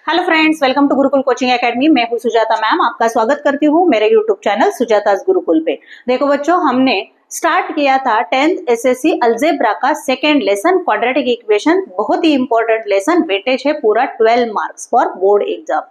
Hello friends, welcome to Gurukul coaching academy. मैं हूं Sujata ma'am, आपका स्वागत करती हूं मेरे यूट्यूब चैनल सुजाता's गुरुकुल पे। देखो बच्चों, हमने स्टार्ट किया था 10th एसएससी अलजेब्रा का सेकेंड लेसन क्वाड्रेटिक इक्वेशन। बहुत ही इंपॉर्टेंट लेसन, वेटेज है पूरा 12 marks for board exam.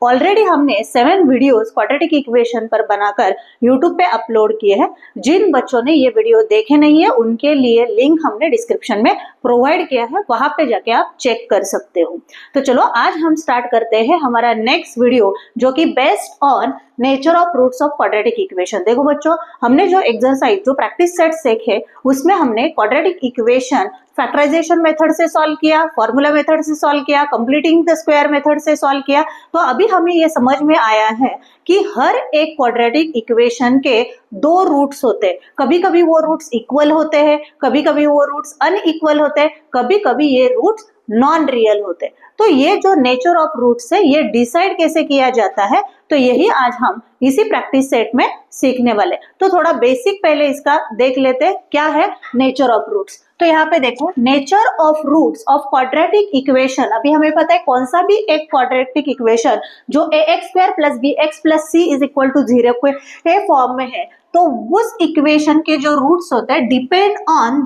Already हमने 7 वीडियोस क्वाड्रेटिक इक्वेशन पर बनाकर यूट्यूब पे अपलोड किए हैं। जिन बच्चों ने ये वीडियो देखे नहीं है उनके लिए लिंक हमने डिस्क्रिप्शन में प्रोवाइड किया है, वहां पे जाके आप चेक कर सकते हो। तो चलो आज हम स्टार्ट करते हैं हमारा नेक्स्ट वीडियो, जो कि based on nature of roots of quadratic equation. देखो बच्चों, हमने जो एक्सरसाइज जो प्रैक्टिस सेट सीखे उसमें हमने क्वाड्रेटिक इक्वेशन फैक्टराइजेशन मेथड से सॉल्व किया, फॉर्मूला मेथड से सॉल्व किया, कंप्लीटिंग द स्क्वायर मेथड से सॉल्व किया। तो अभी हमें ये समझ में आया है कि हर एक क्वाड्रेटिक इक्वेशन के दो रूट्स होते हैं। कभी कभी वो रूट्स इक्वल होते हैं, कभी कभी वो रूट्स अनइक्वल होते हैं, कभी कभी ये रूट्स नॉन रियल होते हैं। तो ये जो नेचर ऑफ रूट्स है ये डिसाइड कैसे किया जाता है, तो यही आज हम इसी प्रैक्टिस सेट में सीखने वाले। तो थोड़ा बेसिक पहले इसका देख लेते हैं, क्या है नेचर ऑफ रूट्स। तो यहाँ पे देखो, nature of roots of quadratic equation. अभी हमें पता है कौन सा भी एक क्वाड्रेटिक इक्वेशन जो ax square plus bx plus c is equal to 0 के फॉर्म में है, तो उस इक्वेशन के जो रूट्स होते हैं depend on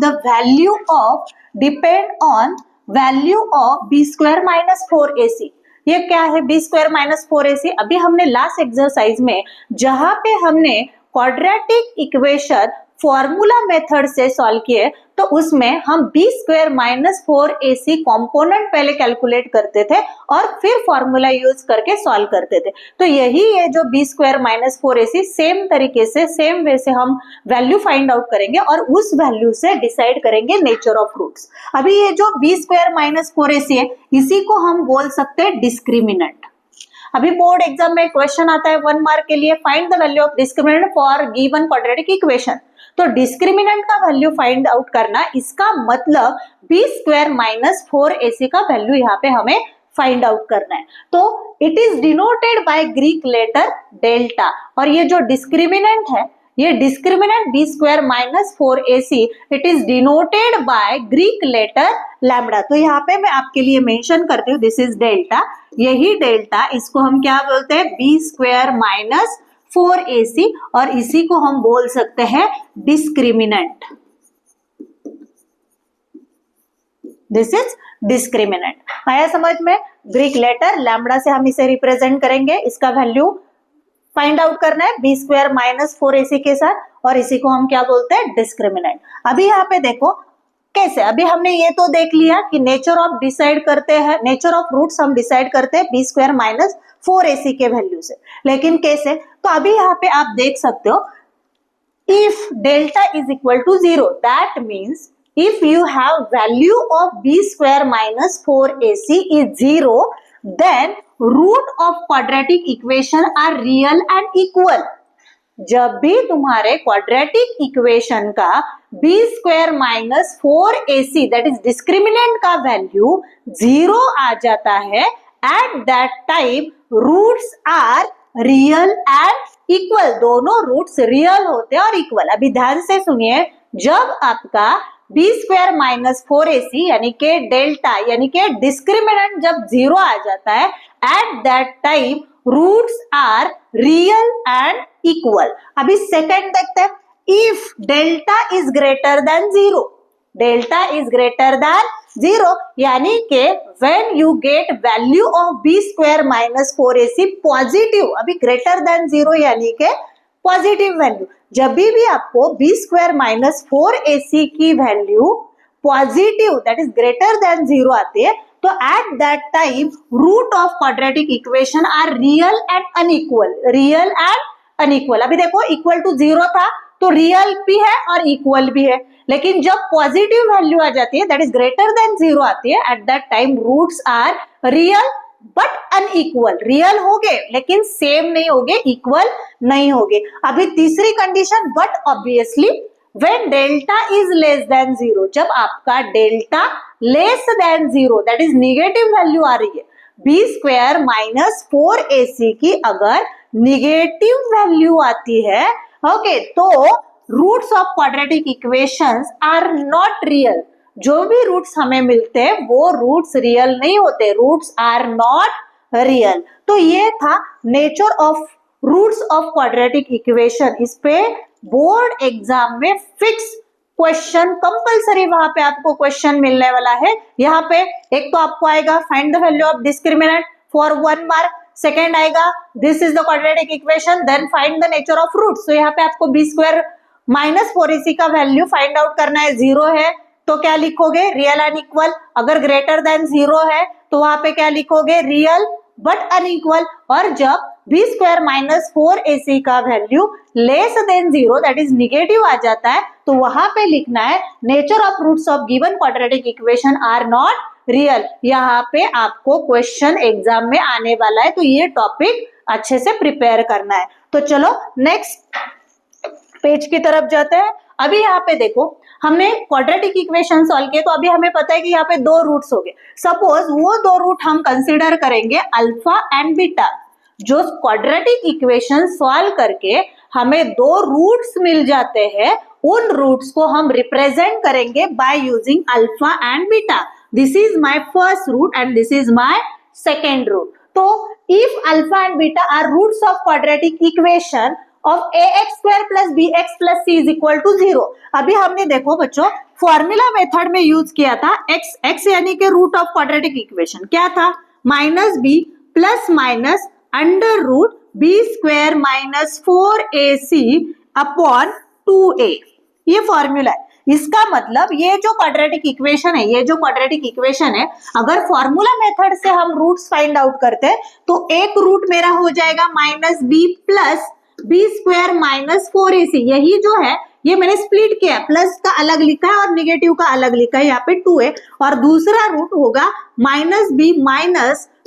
value of B square minus 4ac। ये क्या है बी स्क्वायर माइनस 4ac? अभी हमने लास्ट एक्सरसाइज में जहां पे हमने क्वाड्रेटिक इक्वेशन फॉर्मूला मेथड से सॉल्व किए, तो उसमें हम B square minus 4ac component पहले कैलकुलेट करते थे और फिर फॉर्मूला यूज करके सॉल्व करते थे। तो यही है जो B square minus 4ac, same तरीके से सेम वे से हम वैल्यू फाइंड आउट करेंगे और उस वैल्यू से डिसाइड करेंगे नेचर ऑफ रूट्स। अभी ये जो बी स्क्वायर माइनस 4ac है, इसी को हम बोल सकते हैं डिस्क्रिमिनेंट। अभी बोर्ड एग्जाम में क्वेश्चन आता है 1 मार्क के लिए, find the value of discriminant for given quadratic equation. तो डिस्क्रिमिनेंट का वैल्यू फाइंड आउट करना, इसका मतलब बी स्क्वायर माइनस 4ac का वैल्यू यहाँ पे हमें फाइंड आउट करना है। तो it is denoted by Greek letter delta, और ये जो डिस्क्रिमिनेंट है, ये discriminant B square minus 4ac, it is denoted by Greek letter lambda. तो यहाँ पे मैं आपके लिए मेंशन करती हूँ, दिस इज डेल्टा। यही डेल्टा, इसको हम क्या बोलते हैं? बी स्क्वायर माइनस 4ac, और इसी को हम बोल सकते हैं डिस्क्रिमिनेंट। This is discriminant. आया समझ में? ग्रीक लेटर लैम्बडा से हम इसे रिप्रेजेंट करेंगे, इसका वैल्यू फाइंड आउट करना है बी स्क्वायर माइनस 4ac के साथ, और इसी को हम क्या बोलते हैं? डिस्क्रिमिनेंट। अभी यहाँ पे देखो कैसे, अभी हमने ये तो देख लिया कि नेचर ऑफ डिसाइड करते हैं, नेचर ऑफ रूट्स हम डिसाइड करते हैं बी स्क्वायर माइनस 4ac के वैल्यू से, लेकिन कैसे? तो अभी यहाँ पे आप देख सकते हो, if delta is equal to 0, that means if you have value of b square minus 4ac is 0, then root of quadratic equation are real and equal. जब भी तुम्हारे क्वाड्रेटिक इक्वेशन का b square minus 4ac that is discriminant का value 0 आ जाता है, at that time roots are real and equal. दोनों roots real होते हैं और इक्वल। अभी ध्यान से सुनिए, जब आपका बी स्क्वायर माइनस 4ac यानी के डेल्टा यानी के डिस्क्रिमिनेंट जब 0 आ जाता है, at that time roots are real and equal. अभी सेकंड देखते हैं, if delta is greater than 0, delta is greater than 0 यानी के when you get value of B square minus 4ac positive. अभी ग्रेटर देन 0 यानी के पॉजिटिव वैल्यू। जब भी आपको बी स्क्वायर माइनस 4ac की value positive that is greater than 0 आती है, तो at that time root of quadratic equation are real and unequal. Real and unequal. अभी देखो, इक्वल टू 0 था तो रियल भी है और इक्वल भी है, लेकिन जब पॉजिटिव वैल्यू आ जाती है दैट इज ग्रेटर देन 0 आती है, at that time roots are real but unequal. रियल होगे लेकिन सेम नहीं होगे, इक्वल नहीं होगे। अभी तीसरी condition, but obviously when delta is less than 0, जब आपका delta less than 0 that is negative value आ रही है, बी स्क्वायर माइनस 4ac की अगर निगेटिव वैल्यू आती है, ओके, तो roots of quadratic equations are not real. जो भी रूट्स हमें मिलते हैं वो रूट्स रियल नहीं होते, रूट्स आर नॉट रियल। तो ये था nature of roots of quadratic equation. इस पे बोर्ड एग्जाम में फिक्स क्वेश्चन कंपलसरी वहां पे आपको क्वेश्चन मिलने वाला है। यहाँ पे एक तो आपको आएगा find the value of discriminant for 1 mark, second आएगा this is the quadratic equation, then find the nature of roots. तो यहाँ पे आपको b स्क्वायर माइनस 4ac का वैल्यू फाइंड आउट करना है। 0 है तो क्या लिखोगे, रियल अनइक्वल। अगर ग्रेटर देन 0 है तो वहां पे क्या लिखोगे, रियल बट अनइक्वल। और जब b स्क्वायर माइनस 4ac का value less than 0 that is negative आ जाता है तो वहां पे लिखना है nature of roots of given quadratic equation are not real. यहाँ पे आपको क्वेश्चन एग्जाम में आने वाला है, तो ये टॉपिक अच्छे से प्रिपेयर करना है। तो चलो नेक्स्ट पेज की तरफ जाते हैं। अभी यहाँ पे देखो हमने क्वाड्रेटिक इक्वेशन सॉल्व किए, तो अभी हमें पता है कि यहाँ पे 2 रूट्स हो गए। सपोज वो 2 रूट हम कंसिडर करेंगे अल्फा एंड बीटा। जो क्वाड्रेटिक इक्वेशन सॉल्व करके हमें 2 रूट्स मिल जाते हैं, उन रूट्स को हम रिप्रेजेंट करेंगे by using alpha and beta. This is my first root and this is my second root. तो if alpha and beta are roots of quadratic equation of ax square plus bx plus c is equal to 0। अभी हमने देखो बच्चों formula method में use किया था x यानी कि रूट ऑफ क्वाड्रेटिक इक्वेशन क्या था, minus B plus minus under root B square minus 4ac upon 2a। ये फॉर्मूला है। इसका मतलब ये जो क्वाड्रेटिक इक्वेशन है, ये जो क्वाड्रेटिक इक्वेशन है, अगर फॉर्मूला मेथड से हम रूट्स फाइंड आउट करते हैं तो एक रूट मेरा हो जाएगा minus B plus B square minus 4ac। यही जो है ये मैंने स्प्लिट किया, प्लस का अलग लिखा है और निगेटिव का अलग लिखा है, यहाँ पे 2 है। और दूसरा रूट होगा minus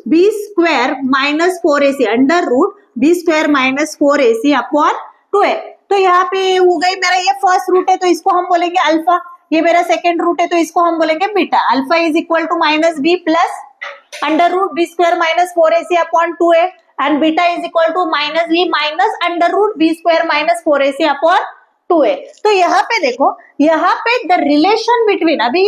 B square minus 4ac under root B square minus 4ac upon 2a। तो यहाँ पे हो गई मेरा ये फर्स्ट रूट है तो इसको हम बोलेंगे अल्फा, ये मेरा सेकेंड रूट है तो इसको हम बोलेंगे beta. Alpha is equal to minus B plus under root B square minus 4ac upon 2a and beta is equal to minus b minus under root b square minus 4ac upon 2a। तो यहाँ पे देखो, यहाँ पे the relation between, अभी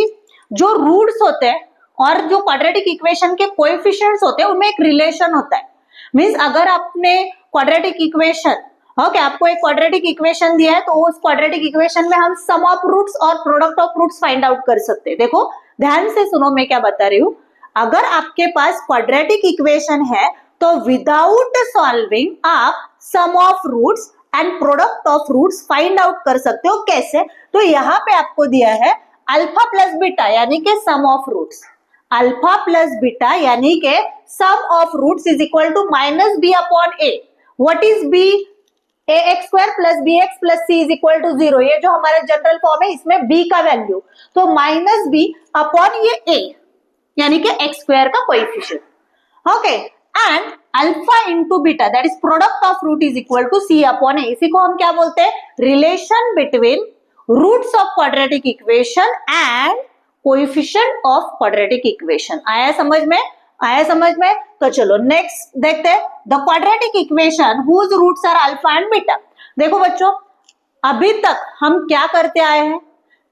जो roots होते हैं और जो क्वाड्रेटिक इक्वेशन के कोएफिशिएंट्स होते हैं उनमें एक रिलेशन होता है। मींस अगर आपने क्वाड्रेटिक इक्वेशन आपको एक क्वाड्रेटिक इक्वेशन दिया है तो उस क्वाड्रेटिक इक्वेशन में हम सम ऑफ रूट्स और product of roots find out कर सकते हैं। देखो ध्यान से सुनो मैं क्या बता रही हूँ। अगर आपके पास क्वाड्रेटिक इक्वेशन है तो विदाउट सॉल्विंग आप sum of roots and product of roots find out कर सकते हो। कैसे, तो यहाँ पे आपको दिया है अल्फा प्लस बीटा यानी कि sum of roots. Alpha plus beta यानी कि sum of roots is equal to minus B upon A. What is B, A X square plus B X plus C is equal to 0। ये जो हमारा general form है इसमें b का value, तो minus B upon ये a यानी कि एक्स स्क्वायर का coefficient. Okay, and alpha into beta that is product of root is equal to C upon A. इसी को हम क्या बोलते हैं, relation between roots of quadratic equation and coefficient of quadratic equation. आया समझ में, आया समझ में। तो चलो नेक्स्ट देखते हैं the quadratic equation whose roots are alpha and beta. देखो बच्चों अभी तक हम क्या करते आए हैं,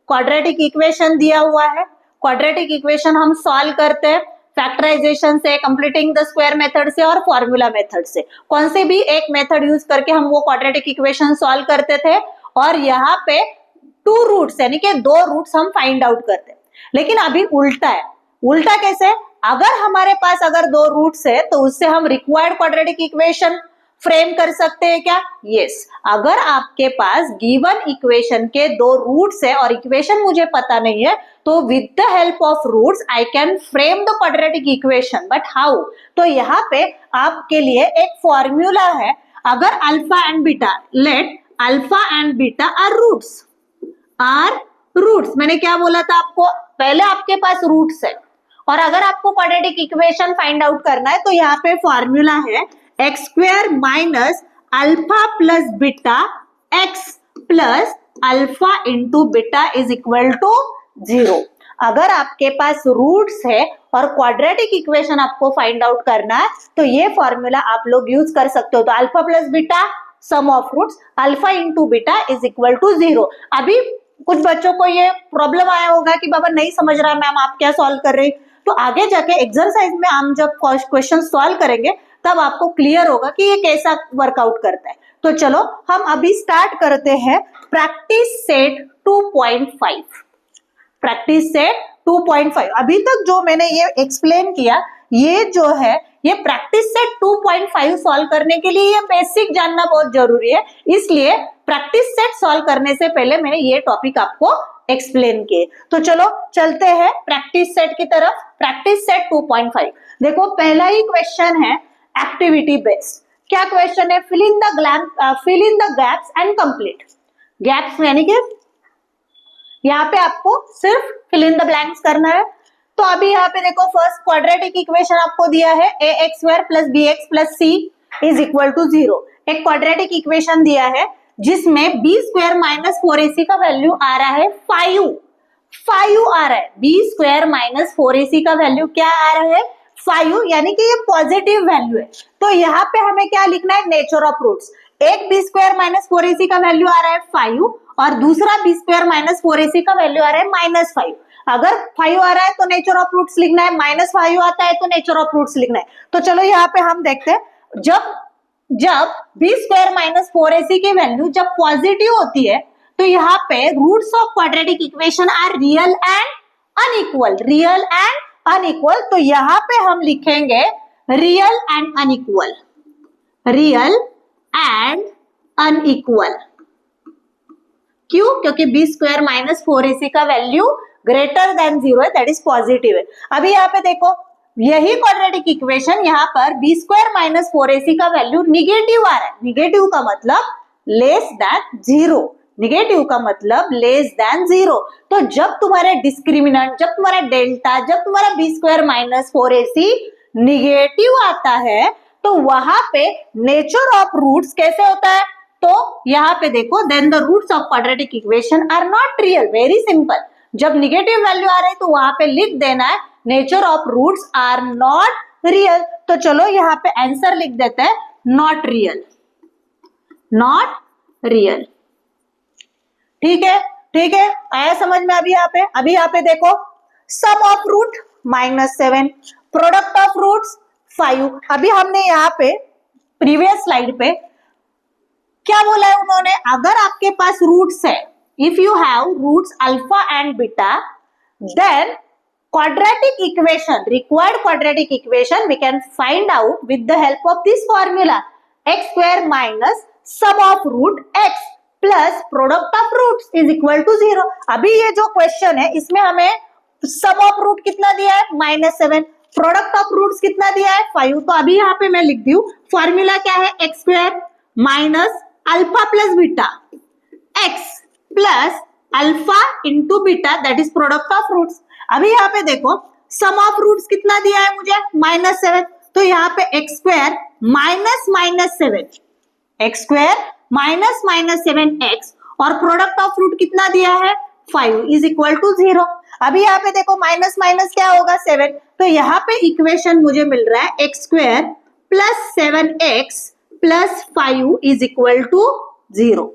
क्वाड्रेटिक इक्वेशन दिया हुआ है, क्वाड्रेटिक इक्वेशन हम सॉल्व करते हैं फैक्टराइजेशन से, कंप्लीटिंग द स्क्वायर मेथड से और फॉर्मूला मेथड से। कौन से भी एक मेथड यूज करके हम वो क्वाड्रेटिक इक्वेशन सॉल्व करते थे और यहाँ पे 2 रूट्स यानी कि 2 रूट्स हम फाइंड आउट करते हैं। लेकिन अभी उल्टा है। उल्टा कैसे, अगर हमारे पास अगर 2 रूट्स है तो उससे हम रिक्वायर्ड क्वाड्रेटिक इक्वेशन फ्रेम कर सकते हैं क्या, यस। अगर आपके पास गिवन इक्वेशन के 2 रूट्स है और इक्वेशन मुझे पता नहीं है तो with the help of roots I can frame the quadratic equation. But how, तो यहाँ पे आपके लिए एक फॉर्मूला है। अगर alpha and beta, let alpha and beta are roots. मैंने क्या बोला था आपको, पहले आपके पास रूट्स है और अगर आपको क्वाड्रेटिक इक्वेशन फाइंड आउट करना है तो यहाँ पे फॉर्मूला है X square minus alpha plus beta X plus alpha into beta is equal to 0। अगर आपके पास रूट्स है और क्वाड्रेटिक इक्वेशन आपको फाइंड आउट करना है तो ये फॉर्मूला आप लोग यूज कर सकते हो। तो alpha plus beta sum of roots alpha into beta is equal to 0। अभी कुछ बच्चों को ये प्रॉब्लम आया होगा कि बाबा नहीं समझ रहा मैम आप क्या सॉल्व कर रहे, तो आगे जाके एक्सरसाइज में हम जब क्वेश्चन सॉल्व करेंगे तब आपको क्लियर होगा कि ये कैसा वर्कआउट करता है। तो चलो हम अभी स्टार्ट करते हैं प्रैक्टिस सेट 2.5। प्रैक्टिस सेट 2.5 अभी तक जो मैंने ये एक्सप्लेन किया, ये जो है ये प्रैक्टिस सेट 2.5 सॉल्व करने के लिए ये बेसिक जानना बहुत जरूरी है, इसलिए प्रैक्टिस सेट सॉल्व करने से पहले मैंने ये टॉपिक आपको एक्सप्लेन किए। तो चलो चलते हैं प्रैक्टिस सेट की तरफ। प्रैक्टिस सेट 2.5 देखो, पहला ही क्वेश्चन है एक्टिविटी बेस्ड। क्या क्वेश्चन है? Fill in the gaps and complete. Gaps यानी कि यहाँ पे आपको सिर्फ फिल इन द ब्लैंक्स करना है। तो अभी यहाँ पे देखो, फर्स्ट क्वाड्रेटिक इक्वेशन आपको दिया है ax² + bx + c is equal to 0। एक क्वाड्रेटिक इक्वेशन दिया है जिसमें b² - 4ac का वैल्यू आ रहा है 5 आ रहा है। b² - 4ac का वैल्यू क्या आ रहा है? 5, यानी कि ये पॉजिटिव वैल्यू है। तो यहाँ पे हमें क्या लिखना है? Nature of roots. एक b² - 4ac का वैल्यू आ रहा है 5 और दूसरा b² - 4ac का वैल्यू आ रहा है -5। अगर 5 आ रहा है तो नेचर ऑफ रूट्स लिखना है, -5 आता है तो नेचर ऑफ रूट्स लिखना है। तो चलो यहाँ पे हम देखते हैं, जब b² - 4ac की वैल्यू जब पॉजिटिव होती है तो यहाँ पे roots of quadratic equation are real and unequal. तो यहाँ पे हम लिखेंगे रियल एंड अनइक्वल। क्यों? क्योंकि b² - 4ac का वैल्यू ग्रेटर देन 0 है, दैट इज पॉजिटिव है। अभी यहाँ पे देखो, यही क्वाड्रेटिक इक्वेशन यहाँ पर b² - 4ac का वैल्यू निगेटिव आ रहा है। निगेटिव का मतलब लेस देन 0। निगेटिव का मतलब लेस देन 0। तो जब तुम्हारे डिस्क्रिमिनेंट, जब तुम्हारा डेल्टा, जब तुम्हारा b² - 4ac निगेटिव आता है तो वहां पे नेचर ऑफ रूट्स कैसे होता है? तो यहाँ पे देखो, then the roots of quadratic equation are not real. Very simple, जब निगेटिव वैल्यू आ रही है तो वहां पे लिख देना है nature of roots are not real. तो चलो यहाँ पे आंसर लिख देते हैं नॉट रियल। ठीक है, आया समझ में? अभी यहाँ पे देखो, sum of root -7, product of roots 5। अभी हमने यहाँ पे प्रीवियस स्लाइड पे क्या बोला है उन्होंने? अगर आपके पास रूट्स है, if you have roots alpha and beta, then required quadratic equation we can find out with the help of this formula, x² minus sum of root x plus product of roots is equal to 0। अभी ये जो question है इसमें हमें sum of root कितना दिया है? -7। Product of roots कितना दिया है? 5। तो अभी यहाँ पे मैं लिख दी हूँ, फॉर्मूला क्या है? x² minus alpha plus beta, x plus alpha into beta, that is product of roots. अभी यहाँ पे देखो, सम ऑफ रूट्स कितना दिया है मुझे? -7। तो यहाँ पे x² माइनस -7x और प्रोडक्ट ऑफ रूट कितना दिया है? 5 इज इक्वल टू 0। अभी यहाँ पे देखो, माइनस माइनस क्या होगा? 7। तो यहाँ पे इक्वेशन मुझे मिल रहा है x² plus 7x plus 5 is equal to 0।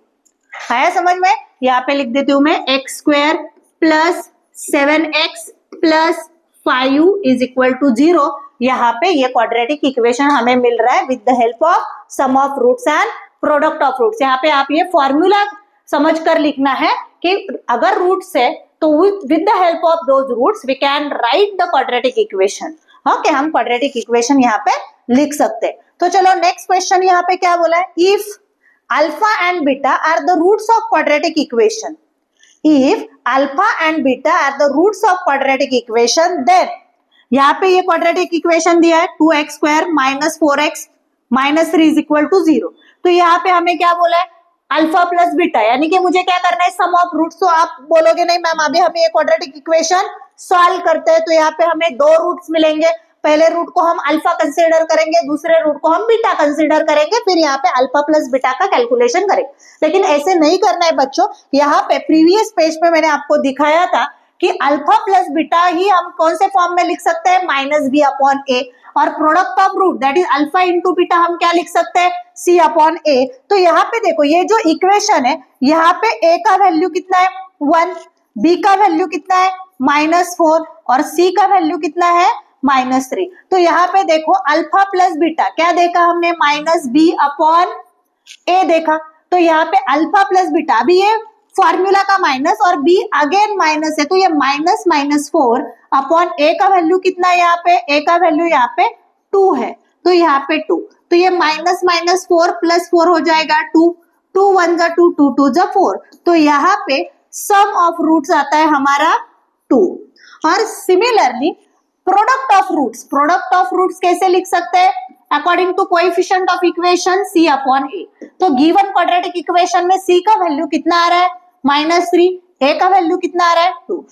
आया समझ में? यहाँ पे लिख देती हूँ मैं x² plus 7x plus 5 is equal to 0। यहाँ पे ये क्वाड्रेटिक इक्वेशन हमें मिल रहा है with the help of sum of roots and product of roots. यहाँ पे आप ये फॉर्मूला समझ कर लिखना है कि अगर रूट्स है तो with the help of those roots we can write the quadratic equation. Okay, हम क्वाड्रेटिक इक्वेशन यहाँ पे लिख सकते हैं। तो चलो नेक्स्ट क्वेश्चन यहाँ पे क्या बोला है? If alpha and beta are the roots of quadratic equation, if alpha and beta are the roots of quadratic equation, then यहाँ पे ये क्वाड्रेटिक इक्वेशन दिया है 2x² minus 4x minus 3 is equal to 0। तो यहाँ पे हमें क्या बोला है? अल्फा प्लस बीटा, यानी कि मुझे क्या करना है? सम ऑफ रूट्स। तो आप बोलोगे नहीं मैम अभी हमें ये क्वाड्रेटिक इक्वेशन सॉल्व करते हैं, तो यहाँ पे हमें दो रूट्स मिलेंगे। पहले रूट को हम अल्फा कंसीडर करेंगे, दूसरे रूट को हम बीटा कंसीडर करेंगे, फिर यहाँ पे अल्फा प्लस बीटा का कैलकुलेशन करेंगे। लेकिन ऐसे नहीं करना है बच्चों। यहाँ पे प्रीवियस पेज पे मैंने आपको दिखाया था कि अल्फा प्लस बीटा ही हम कौन से फॉर्म में लिख सकते हैं? -b/a। और product of root that is alpha into beta हम क्या लिख सकते हैं? c/a। तो यहाँ पे देखो, ये जो इक्वेशन है, यहाँ पे a का वैल्यू कितना है? 1, b का वैल्यू कितना है? -4 और सी का वैल्यू कितना है -3। तो यहाँ पे देखो अल्फा प्लस बीटा क्या देखा हमने, -b अपॉन ए देखा। तो यहाँ पे अल्फा प्लस बीटा, अभी ये फॉर्मूला का माइनस और b अगेन माइनस है, तो ये -4 अपॉन ए का वैल्यू कितना है यहाँ पे, ए का वैल्यू यहाँ पे 2 है, तो यहाँ पे 2, तो ये -4 प्लस 4 हो जाएगा 2, 2 1 जा 2, 2 2 जा 4, तो यहाँ पे सम ऑफ रूट्स आता है हमारा 2। और सिमिलरली प्रोडक्ट ऑफ रूट्स कैसे लिख सकते हैं, according to coefficient of equation c upon A. तो गिवन क्वाड्रेटिक इक्वेशन में c का वैल्यू कितना आ रहा है -3, a का वैल्यू कितना आ रहा है 2,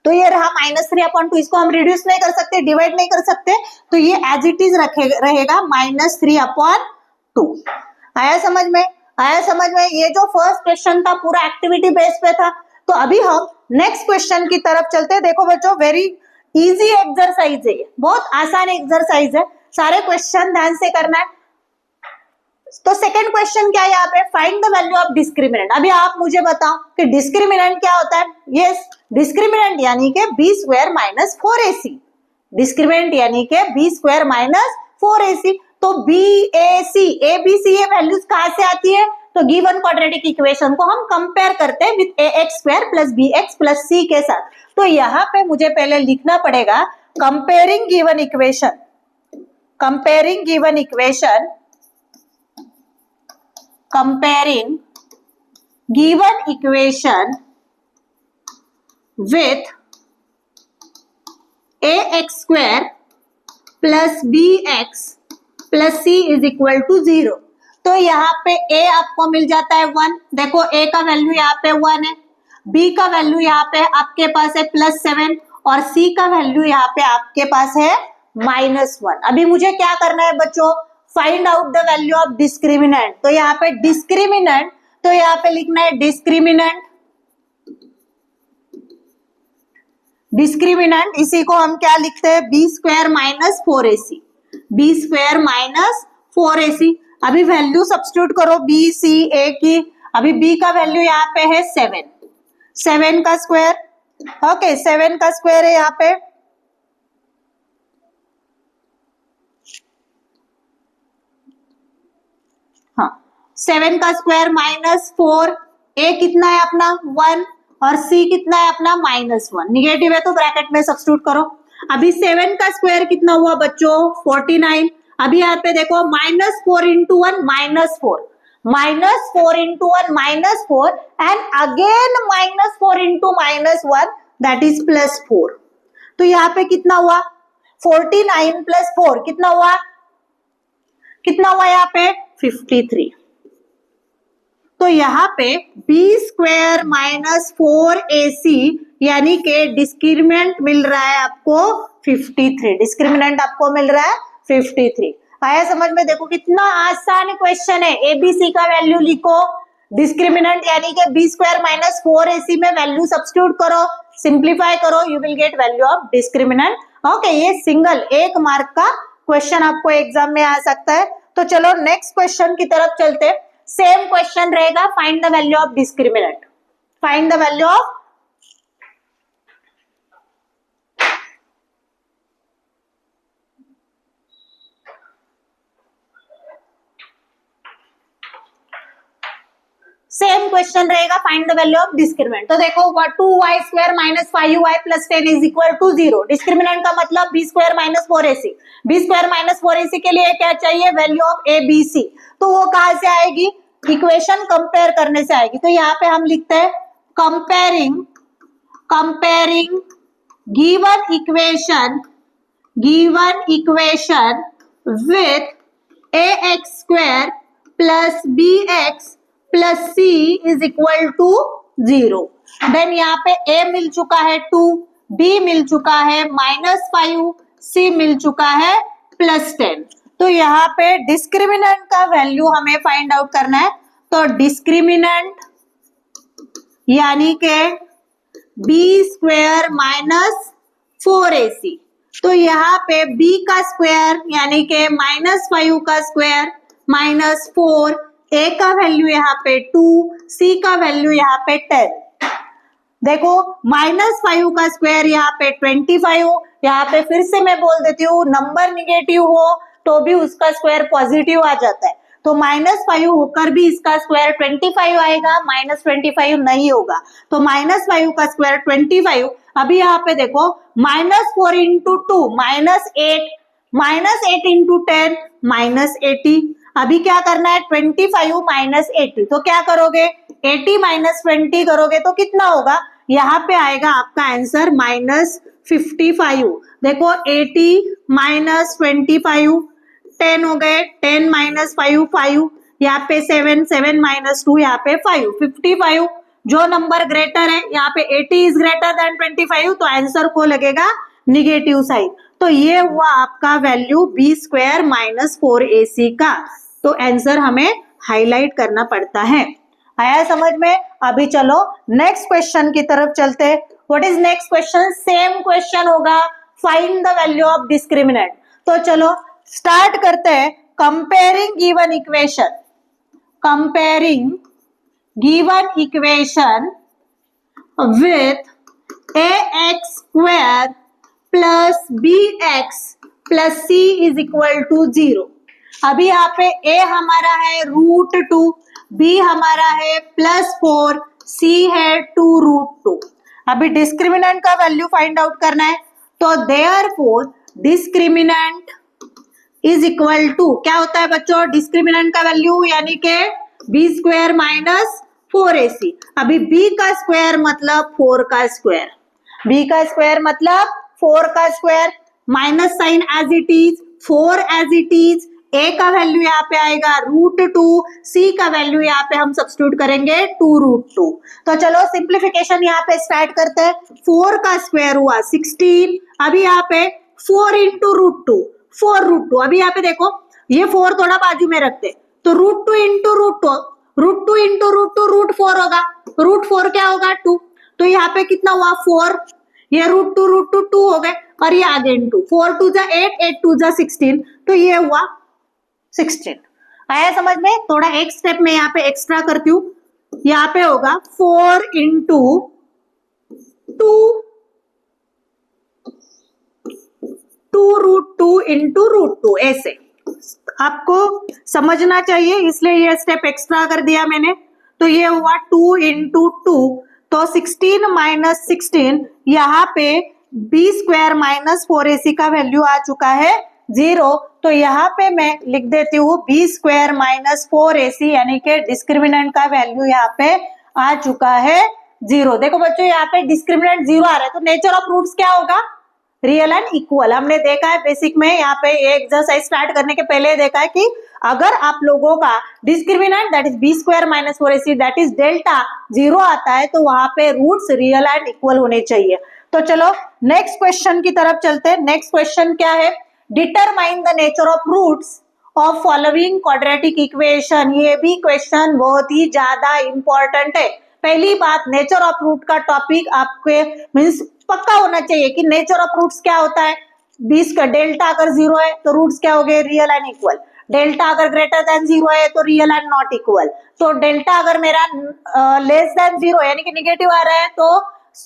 तो ये रहा -3 अपॉन 2, इसको हम रिड्यूस नहीं कर सकते, डिवाइड नहीं कर सकते, तो ये एज इट इज रहेगा -3 अपॉन 2। आया समझ में, ये जो फर्स्ट क्वेश्चन था पूरा एक्टिविटी बेस पे था। तो अभी हम नेक्स्ट क्वेश्चन की तरफ चलते हैं। देखो बच्चों, वेरी इजी एक्सरसाइज है, बहुत आसान एक्सरसाइज है, सारे क्वेश्चन ध्यान से करना है। तो सेकंड क्वेश्चन क्या है यहाँ पे, find the value of discriminant. अभी आप मुझे बताओ कि डिस्क्रिमिनेंट क्या होता है। यस, डिस्क्रिमिनेंट यानी कि b square minus 4ac, discriminant यानी कि b स्क्वायर माइनस 4ac। तो ABC ये वैल्यूज कहां से आती है, तो गिवन क्वाड्रेटिक इक्वेशन को हम कंपेयर करते हैं with ax square plus bx plus c के साथ। तो यहाँ पे मुझे पहले लिखना पड़ेगा comparing given equation with ax square plus bx plus c is equal to 0। तो यहाँ पे a आपको मिल जाता है 1, देखो a का वैल्यू यहाँ पे 1 है, b का वैल्यू यहाँ पे आपके पास है +7 और c का वैल्यू यहाँ पे आपके पास है -1। अभी मुझे क्या करना है बच्चों, find out the value of discriminant. तो यहाँ पे डिस्क्रिमिनेंट, तो यहाँ पे लिखना है डिस्क्रिमिनेंट, इसी को हम क्या लिखते हैं, b स्क्वायर माइनस 4ac। अभी वैल्यू सब्स्टिट्यूट करो b c a की। अभी b का वैल्यू यहाँ पे है 7 का स्क्वायर, ओके 7 का स्क्वायर है यहाँ पे, हाँ 7 का स्क्वायर -4, a कितना है अपना 1 और c कितना है अपना -1, निगेटिव है तो ब्रैकेट में सब्स्टिट्यूट करो। अभी 7 का स्क्वायर कितना हुआ बच्चों 49। अभी यहाँ पे देखो -4 into 1 -4, -4 into 1 -4 and again -4 into -1 that is +4। तो यहाँ पे कितना हुआ 49 + 4 कितना हुआ यहाँ पे 53। तो यहाँ पे b स्क्वायर माइनस 4ac यानी कि डिस्क्रिमिनेंट मिल रहा है आपको 53, डिस्क्रिमिनेंट आपको मिल रहा है 53। आया समझ में, देखो कितना आसान क्वेश्चन है। एबीसी का वैल्यू लिखो, डिस्क्रिमिनेंट यानी कि b स्क्वायर माइनस 4ac में वैल्यू सब्स्टिट्यूट करो, सिंप्लीफाई करो, you will get value of discriminant. Okay, ये सिंगल 1 मार्क का क्वेश्चन आपको एग्जाम में आ सकता है। तो चलो नेक्स्ट क्वेश्चन की तरफ चलते। सेम क्वेश्चन रहेगा, find the value of discriminant, find the value of same question रहेगा, find the value of discriminant. तो देखो 2y square minus 5y plus 10 is equal to 0। Discriminant का मतलब b square minus 4ac, b square minus 4ac के लिए क्या चाहिए, value of abc। तो वो कहां से आएगी, इक्वेशन कंपेयर करने से आएगी। तो यहाँ पे हम लिखते हैं comparing given equation with ax square plus bx plus c is equal to 0। Then यहाँ पे a मिल चुका है 2, b मिल चुका है -5, c मिल चुका है +10। तो यहाँ पे डिस्क्रिमिनेंट का वैल्यू हमें फाइंड आउट करना है। तो डिस्क्रिमिनेंट यानी के b स्क्वायर माइनस 4ac। तो यहाँ पे b का स्क्वायर यानी के -5 का स्क्वायर -4, a का वैल्यू यहाँ पे 2, c का वैल्यू यहाँ पे 10। देखो -5 का स्क्वायर यहाँ पे 25, यहाँ पे फिर से मैं बोल देती हूँ नंबर निगेटिव हो तो भी उसका स्क्वायर पॉजिटिव आ जाता है, तो -5 होकर भी इसका स्क्वायर 25 आएगा, -25 नहीं होगा, तो -5 का स्क्वायर 25। अभी यहाँ पे देखो -4 इंटू 2 -8, -8 इंटू 10 -80। अभी क्या करना है 25 -80, तो क्या करोगे 80 -20 करोगे तो कितना होगा, यहाँ पे आएगा आपका आंसर -55। देखो 80 -25 10 हो गए, 10 -5 5, यहाँ पे 7 7 -2 यहाँ पे 5 55। जो नंबर ग्रेटर है यहाँ पे 80 इज ग्रेटर देन 25, तो आंसर को लगेगा निगेटिव साइड। तो ये हुआ आपका वैल्यू b² -4ac का, तो आंसर हमें हाईलाइट करना पड़ता है। आया समझ में? अभी चलो नेक्स्ट क्वेश्चन की तरफ चलते हैं। What is next question? Same question होगा, find the value of discriminant. तो चलो स्टार्ट करते हैं। Comparing given equation, comparing given equation with ax² plus bx plus c is equal to 0। अभी यहाँ पे a हमारा है √2, b हमारा है +4, c है 2√2। अभी डिस्क्रिमिनेंट का वैल्यू फाइंड आउट करना है, तो therefore discriminant is equal to क्या होता है बच्चों, डिस्क्रिमिनेंट का वैल्यू यानी के b² -4ac। अभी b का स्क्वायर मतलब 4 का स्क्वायर, b का स्क्वायर मतलब 4 का square, minus sign as it is, 4 as it is, a का वैल्यू यहाँ पे आएगा √2, c का वैल्यू यहाँ पे हम सब्स्टिट्यूट करेंगे 2√2। तो चलो सिंप्लीफिकेशन यहाँ पे स्टार्ट करते हैं। 4 का स्क्वायर हुआ 16, अभी यहाँ पे 4 इंटू √2, 4√2। अभी यहाँ पे देखो ये 4 थोड़ा बाजू में रखते, तो √2 इंटू √2, √2 इंटू √2 √4 होगा, √4 क्या होगा 2, तो यहाँ पे कितना हुआ 4, ये √2 2 हो गए, और ये अगेन 2, 4 2 जा 8, 8 2 जा 16, तो ये हुआ 16। आया समझ में? थोड़ा एक स्टेप में यहाँ पे एक्स्ट्रा करती हूँ, यहाँ पे होगा 4 इंटू 2√2 इंटू √2, ऐसे आपको समझना चाहिए, इसलिए ये स्टेप एक्स्ट्रा कर दिया मैंने। तो ये हुआ 2 इंटू 2, तो 16 - 16, यहाँ पे b² -4ac का वैल्यू आ चुका है 0, तो यहाँ पे मैं लिख देती हूँ b² -4ac, यानी कि डिस्क्रिमिनेंट का वैल्यू यहाँ पे आ चुका है 0। देखो बच्चों यहाँ पे डिस्क्रिमिनेंट 0 आ रहा है, तो नेचर ऑफ रूट्स क्या होगा, रियल एंड इक्वल। हमने देखा है बेसिक में, यहाँ पे एक्सरसाइज स्टार्ट करने के पहले देखा है कि अगर आप लोगों का discriminant that is b² -4ac that is delta 0 आता है, तो वहां पे रूट्स रियल एंड इक्वल होने चाहिए। तो चलो नेक्स्ट क्वेश्चन की तरफ चलते हैं। नेक्स्ट क्वेश्चन क्या है, determine the nature of roots of following quadratic equation. ये भी क्वेश्चन बहुत ही ज्यादा इंपॉर्टेंट है। पहली बात, नेचर ऑफ रूट का टॉपिक आपके मीन्स पक्का होना चाहिए कि नेचर ऑफ रूट्स क्या होता है। 20 का डेल्टा अगर 0 है तो रूट्स क्या हो गए, रियल एंड इक्वल। डेल्टा अगर ग्रेटर देन 0 है तो रियल एंड नॉट इक्वल। तो डेल्टा अगर मेरा लेस देन 0 यानी कि निगेटिव आ रहा है तो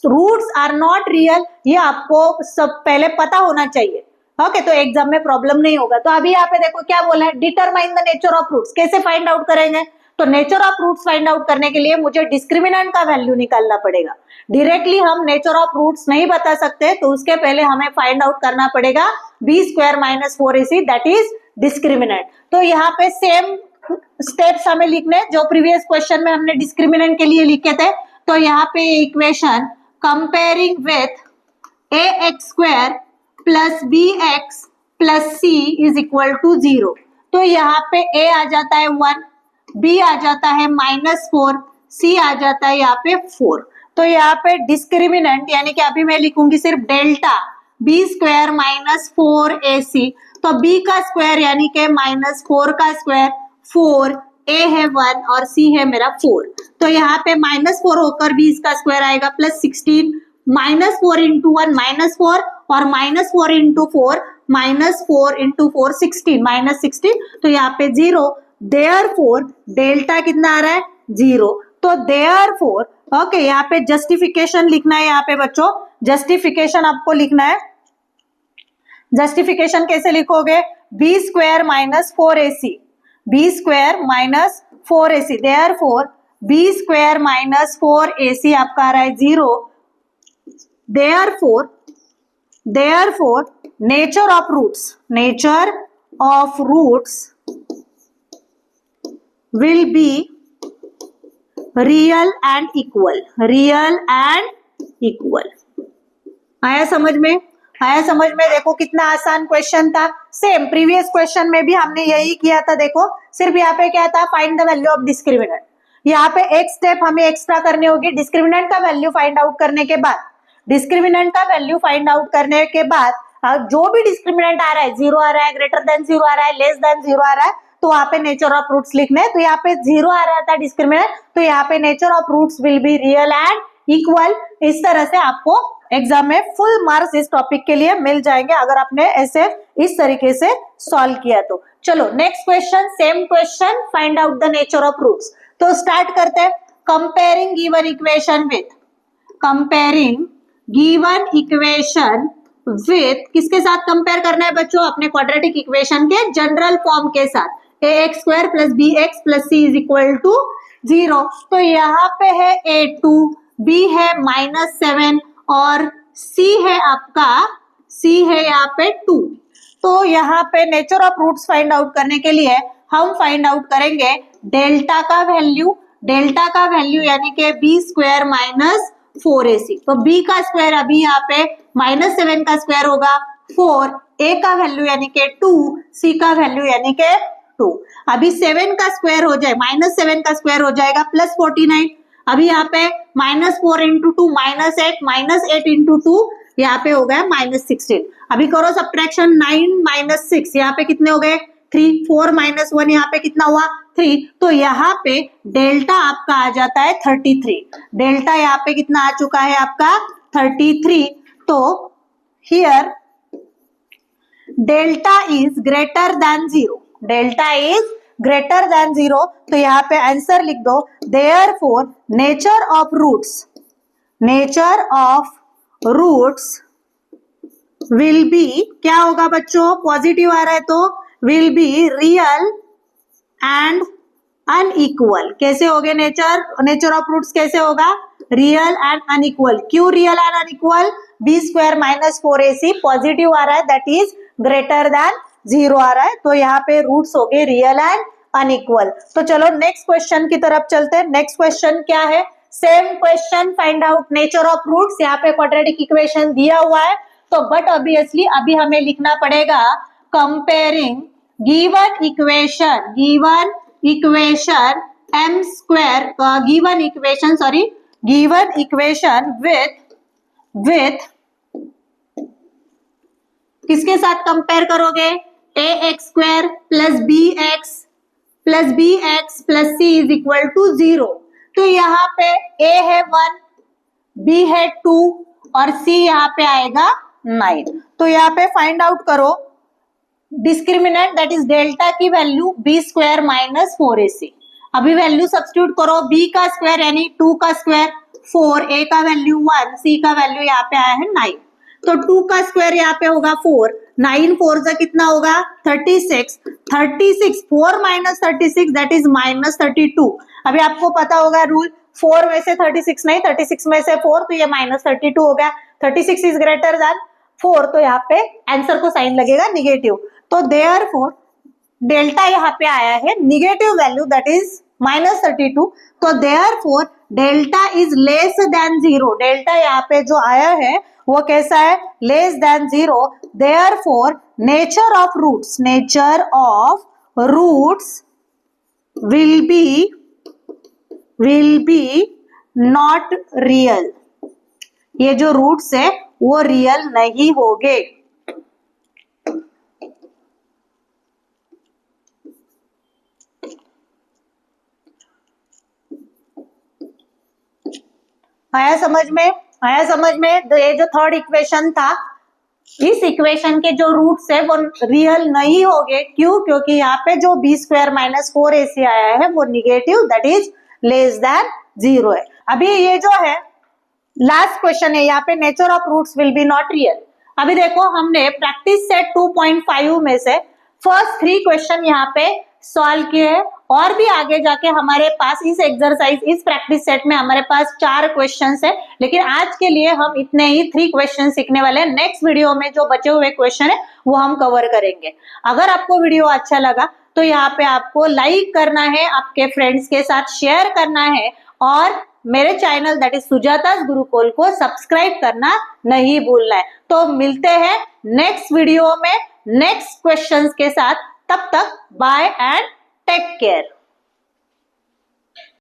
रूट्स आर नॉट रियल, ये आपको सब पहले पता होना चाहिए। ओके, तो एग्जाम में प्रॉब्लम नहीं होगा। तो अभी यहाँ पे देखो क्या बोला है, determine the nature of roots. कैसे फाइंड आउट करेंगे, तो nature of roots find out करने के लिए मुझे डिस्क्रिमिनेंट का वैल्यू निकालना पड़ेगा। डायरेक्टली हम नेचर ऑफ रूट्स नहीं बता सकते, तो उसके पहले हमें फाइंड आउट करना पड़ेगा b² -4ac that is discriminant. तो यहाँ पे सेम स्टेप्स हमें लिखने जो प्रीवियस क्वेश्चन में हमने डिस्क्रिमिनेंट के लिए लिखे थे। तो यहाँ पे equation comparing with ax² plus bx plus c is equal to 0। तो यहाँ पे a आ जाता है 1, b आ जाता है -4, c आ जाता है यहाँ पे 4। तो यहाँ पे डिस्क्रिमिनेंट यानी कि अभी मैं लिखूंगी सिर्फ डेल्टा b² -4ac। तो b का स्क्वायर यानी कि -4 का स्क्वायर 4, a है 1 और c है मेरा 4। तो यहाँ पे -4 होकर b इसका स्क्वायर आएगा +16, -4 इंटू 1 -4 और -4 इंटू 4 -4 इंटू 4 16 -16। तो यहाँ पे 0, देयरफॉर डेल्टा कितना आ रहा है 0। तो देयरफॉर ओके, यहाँ पे जस्टिफिकेशन लिखना है। यहाँ पे बच्चों जस्टिफिकेशन आपको लिखना है। जस्टिफिकेशन कैसे लिखोगे? B square minus 4ac, B square minus 4ac, therefore B square minus 4ac आपका आ रहा है 0। Therefore nature of roots will be real and equal, आया समझ में? देखो कितना आसान क्वेश्चन था। सेम प्रीवियस क्वेश्चन में भी हमने यही किया था। देखो सिर्फ यहाँ पे क्या था, find the value of discriminant. यहाँ पे एक स्टेप हमें एक्स्ट्रा करनी होगी। डिस्क्रिमिनेंट का वैल्यू फाइंड आउट करने के बाद जो भी डिस्क्रिमिनेंट आ रहा है, 0 आ रहा है, ग्रेटर देन 0 आ रहा है, लेस देन 0 आ रहा है, तो वहां पे नेचर ऑफ रूट्स लिखने हैं। तो यहाँ पे 0 आ रहा था डिस्क्रिमिनेंट, तो यहाँ पे nature of roots will be real and equal. इस तरह से आपको एग्जाम में फुल मार्क्स इस टॉपिक के लिए मिल जाएंगे अगर आपने ऐसे इस तरीके से सॉल्व किया तो। चलो next question, same question, find out the nature of roots. तो स्टार्ट करते हैं। कंपेयरिंग गिवन इक्वेशन विथ किसके साथ कंपेयर करना है बच्चों? अपने क्वाड्रेटिक इक्वेशन के जनरल फॉर्म के साथ। ax square plus bx plus c is equal to 0। तो यहाँ पे है a2, b है -7 और c है यहाँ पे 2। तो यहाँ पे nature of roots find out करने के लिए हम फाइंड आउट करेंगे डेल्टा का वैल्यू यानी कि b स्क्वायर माइनस 4ac। तो b का स्क्वायर अभी यहाँ पे -7 का स्क्वायर होगा 4, a का वैल्यू यानी कि 2, c का वैल्यू यानी कि 2। अभी 7 का स्क्वायर हो जाए, -7 का स्क्वायर हो जाएगा +49। अभी यहाँ पे -4 इंटू 2 -8, -8 इंटू 2 यहाँ पे हो गया -16। अभी करो सब्ट्रैक्शन, 9 - 6 यहाँ पे कितने हो गए? 3, 4 - 1 यहाँ पे कितना हुआ? 3। तो यहाँ पे डेल्टा आपका आ जाता है 33। डेल्टा यहाँ पे कितना आ चुका है आपका? 33। तो here delta is greater than 0, तो यहाँ पे आंसर लिख दो। Therefore nature of roots will be, क्या होगा बच्चों? पॉजिटिव आ रहा है तो will be real and unequal. कैसे हो गए नेचर ऑफ रूट्स कैसे होगा? Real and unequal. क्यों real and unequal? B square minus 4ac positive आ रहा है, दैट इज ग्रेटर देन 0 आ रहा है, तो यहाँ पे रूट्स हो गए रियल एंड अनइक्वल। तो चलो नेक्स्ट क्वेश्चन की तरफ चलते हैं। नेक्स्ट क्वेश्चन क्या है? Same question, find out nature of roots. यहाँ पे क्वाड्रेटिक इक्वेशन दिया हुआ है, तो बट ऑब्वियसली अभी हमें लिखना पड़ेगा कंपेयरिंग गिवन इक्वेशन विथ किसके साथ कंपेयर करोगे? ax square plus bx plus c is equal to 0। तो यहाँ पे a है 1, b है 2 और c यहाँ पे आएगा 9। तो यहाँ पे फाइंड आउट करो डिस्क्रिमिनेंट, दैट इज डेल्टा की value b square minus 4ac। अभी वैल्यू सब्स्टिट्यूट करो, b का स्क्वायर यानी 2 का स्क्वायर 4, a का वैल्यू 1, c का वैल्यू यहाँ पे आया है 9। तो 2 का स्क्वायर यहाँ पे होगा 4, 9 4 से कितना होगा? 36, 4 माइनस 36 दैट इज -32। अभी आपको पता होगा रूल, 4 में से 36 नहीं, 36 में से 4, तो ये -32 हो गया। 36 इज ग्रेटर देन 4, तो यहाँ पे आंसर को साइन लगेगा निगेटिव। तो देयरफॉर डेल्टा यहाँ पे आया है निगेटिव वैल्यू, दैट इज -32। तो therefore delta is less than 0। Delta यहाँ पे जो आया है वो कैसा है? Less than 0। Therefore nature of roots will be not real. ये जो रूट्स है वो रियल नहीं होंगे। आया समझ में? तो ये जो थर्ड इक्वेशन था, इस इक्वेशन के जो रूट्स है वो रियल नहीं होंगे। क्यों? क्योंकि यहाँ पे जो b स्क्वायर माइनस 4ac आया है वो negative, that is less than 0 है। अभी ये जो है लास्ट क्वेश्चन है, यहाँ पे nature of roots will be not real. अभी देखो हमने प्रैक्टिस सेट 2.5 में से फर्स्ट 3 क्वेश्चन यहाँ पे सॉल्व किए हैं, और भी आगे जाके हमारे पास इस एक्सरसाइज इस प्रैक्टिस सेट में हमारे पास 4 क्वेश्चंस है, लेकिन आज के लिए हम इतने ही 3 क्वेश्चन सीखने वाले हैं। नेक्स्ट वीडियो में जो बचे हुए क्वेश्चन है वो हम कवर करेंगे। अगर आपको वीडियो अच्छा लगा तो यहाँ पे आपको लाइक करना है, आपके फ्रेंड्स के साथ शेयर करना है, और मेरे चैनल दैट इज सुजाता's गुरुकुल को सब्सक्राइब करना नहीं भूलना है। तो मिलते हैं नेक्स्ट वीडियो में नेक्स्ट क्वेश्चंस के साथ। तब तक बाय एंड टेक केयर।